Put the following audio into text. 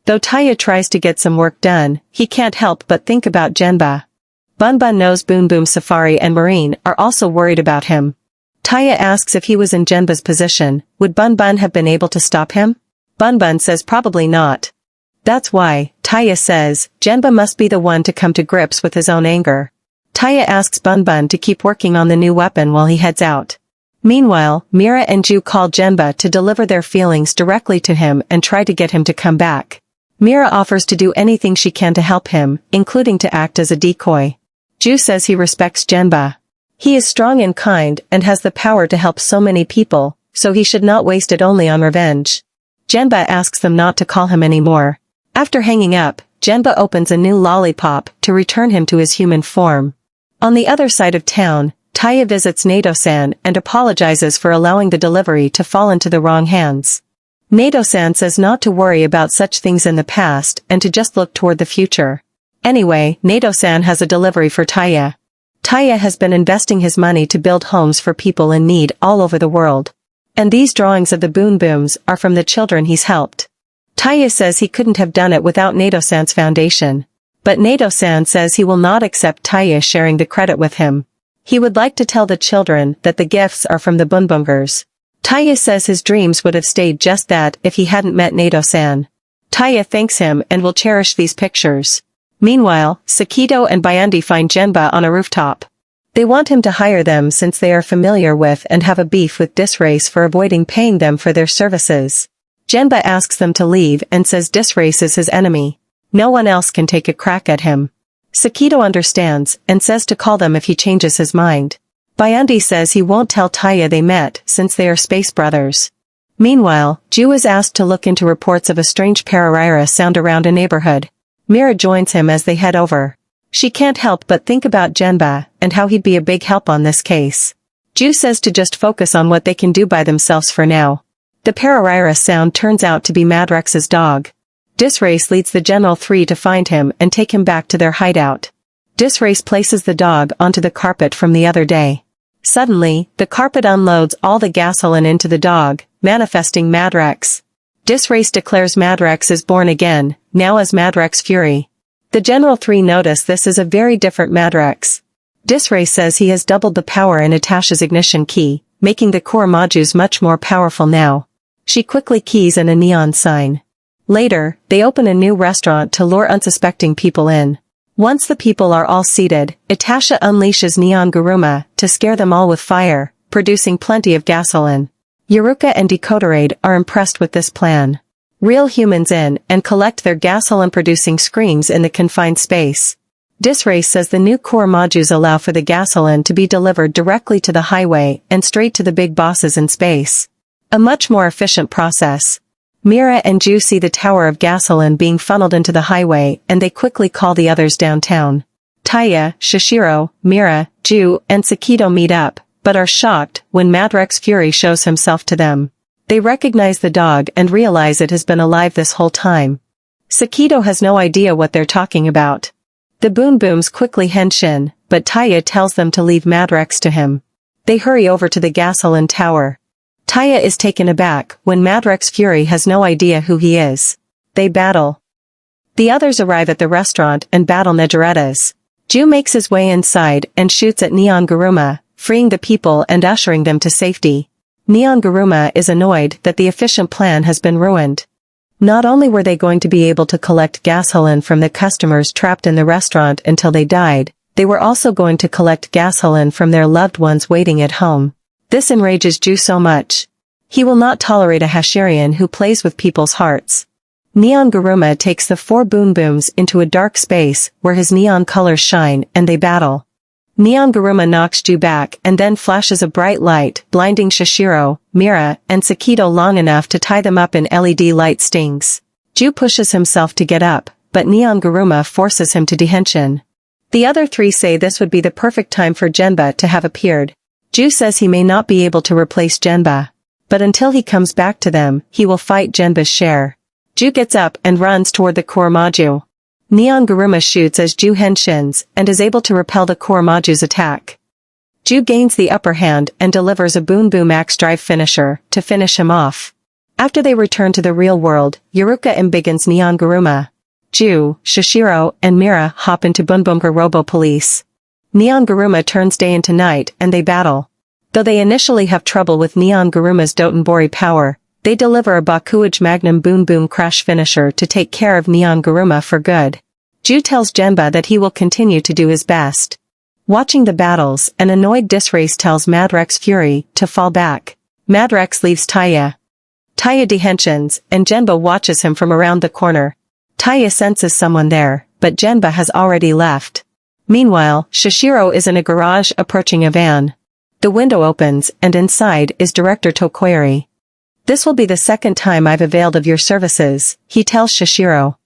Though Taya tries to get some work done, he can't help but think about Genba. Bunbun knows Boon Boom Safari and Marine are also worried about him. Taya asks if he was in Genba's position, would Bunbun have been able to stop him? Bunbun says probably not. That's why, Taya says, Genba must be the one to come to grips with his own anger. Taya asks Bunbun to keep working on the new weapon while he heads out. Meanwhile, Mira and Ju call Genba to deliver their feelings directly to him and try to get him to come back. Mira offers to do anything she can to help him, including to act as a decoy. Ju says he respects Genba. He is strong and kind and has the power to help so many people, so he should not waste it only on revenge. Genba asks them not to call him anymore. After hanging up, Genba opens a new lollipop to return him to his human form. On the other side of town, Taya visits Nato-san and apologizes for allowing the delivery to fall into the wrong hands. Nato-san says not to worry about such things in the past and to just look toward the future. Anyway, Nato-san has a delivery for Taya. Taya has been investing his money to build homes for people in need all over the world. And these drawings of the Boonbooms are from the children he's helped. Taya says he couldn't have done it without Nato-san's foundation. But Nato-san says he will not accept Taya sharing the credit with him. He would like to tell the children that the gifts are from the Boonboomgers. Taya says his dreams would have stayed just that if he hadn't met Nato-san. Taya thanks him and will cherish these pictures. Meanwhile, Sakito and Byundi find Genba on a rooftop. They want him to hire them since they are familiar with and have a beef with Disrace for avoiding paying them for their services. Genba asks them to leave and says Disrace is his enemy. No one else can take a crack at him. Sakito understands and says to call them if he changes his mind. Byundi says he won't tell Taya they met since they are space brothers. Meanwhile, Ju is asked to look into reports of a strange pararira sound around a neighborhood. Mira joins him as they head over. She can't help but think about Genba and how he'd be a big help on this case. Ju says to just focus on what they can do by themselves for now. The pararira sound turns out to be Madrex's dog. Disrace leads the General 3 to find him and take him back to their hideout. Disrace places the dog onto the carpet from the other day. Suddenly, the carpet unloads all the gasoline into the dog, manifesting Madrex. Disrace declares Madrex is born again, now as Madrex Fury. The General 3 notice this is a very different Madrex. Disrace says he has doubled the power in Natasha's ignition key, making the Kuramajus much more powerful now. She quickly keys in a neon sign. Later, they open a new restaurant to lure unsuspecting people in. Once the people are all seated, Natasha unleashes Neon Guruma to scare them all with fire, producing plenty of gasoline. Yuruka and Decoderade are impressed with this plan. Reel humans in and collect their gasoline-producing screens in the confined space. Disrace says the new Kuramajus allow for the gasoline to be delivered directly to the highway and straight to the big bosses in space. A much more efficient process. Mira and Ju see the tower of gasoline being funneled into the highway and they quickly call the others downtown. Taya, Shishiro, Mira, Ju, and Sakito meet up, but are shocked when Madrex Fury shows himself to them. They recognize the dog and realize it has been alive this whole time. Sakito has no idea what they're talking about. The Boonbooms quickly henshin, but Taya tells them to leave Madrex to him. They hurry over to the gasoline tower. Taya is taken aback when Madrex Fury has no idea who he is. They battle. The others arrive at the restaurant and battle Negerettas. Ju makes his way inside and shoots at Neon Guruma, freeing the people and ushering them to safety. Neon Guruma is annoyed that the efficient plan has been ruined. Not only were they going to be able to collect gasoline from the customers trapped in the restaurant until they died, they were also going to collect gasoline from their loved ones waiting at home. This enrages Ju so much. He will not tolerate a Hashiriyan who plays with people's hearts. Neon Guruma takes the 4 Boonbooms into a dark space where his neon colors shine and they battle. Neon Guruma knocks Ju back and then flashes a bright light, blinding Shishiro, Mira, and Sakito long enough to tie them up in LED light stings. Ju pushes himself to get up, but Neon Guruma forces him to dehenshin. The other 3 say this would be the perfect time for Genba to have appeared. Ju says he may not be able to replace Genba. But until he comes back to them, he will fight Genba's share. Ju gets up and runs toward the Kuramaju. Neon Guruma shoots as Ju henshins and is able to repel the Kuramaju's attack. Ju gains the upper hand and delivers a Boonboom Axe Drive finisher to finish him off. After they return to the real world, Yuruka embiggens Neon Garuma. Ju, Shishiro, and Mira hop into Boonboomger Robo Police. Neon Garuma turns day into night and they battle. Though they initially have trouble with Neon Garuma's Dotonbori power, they deliver a Bakuage Magnum Boom Boom Crash finisher to take care of Neon Garuma for good. Ju tells Genba that he will continue to do his best. Watching the battles, an annoyed Disrace tells Madrex Fury to fall back. Madrex leaves Taya. Taya dehenshins, and Genba watches him from around the corner. Taya senses someone there, but Genba has already left. Meanwhile, Shishiro is in a garage approaching a van. The window opens, and inside is Director Tokoyori. This will be the second time I've availed of your services, he tells Shishiro.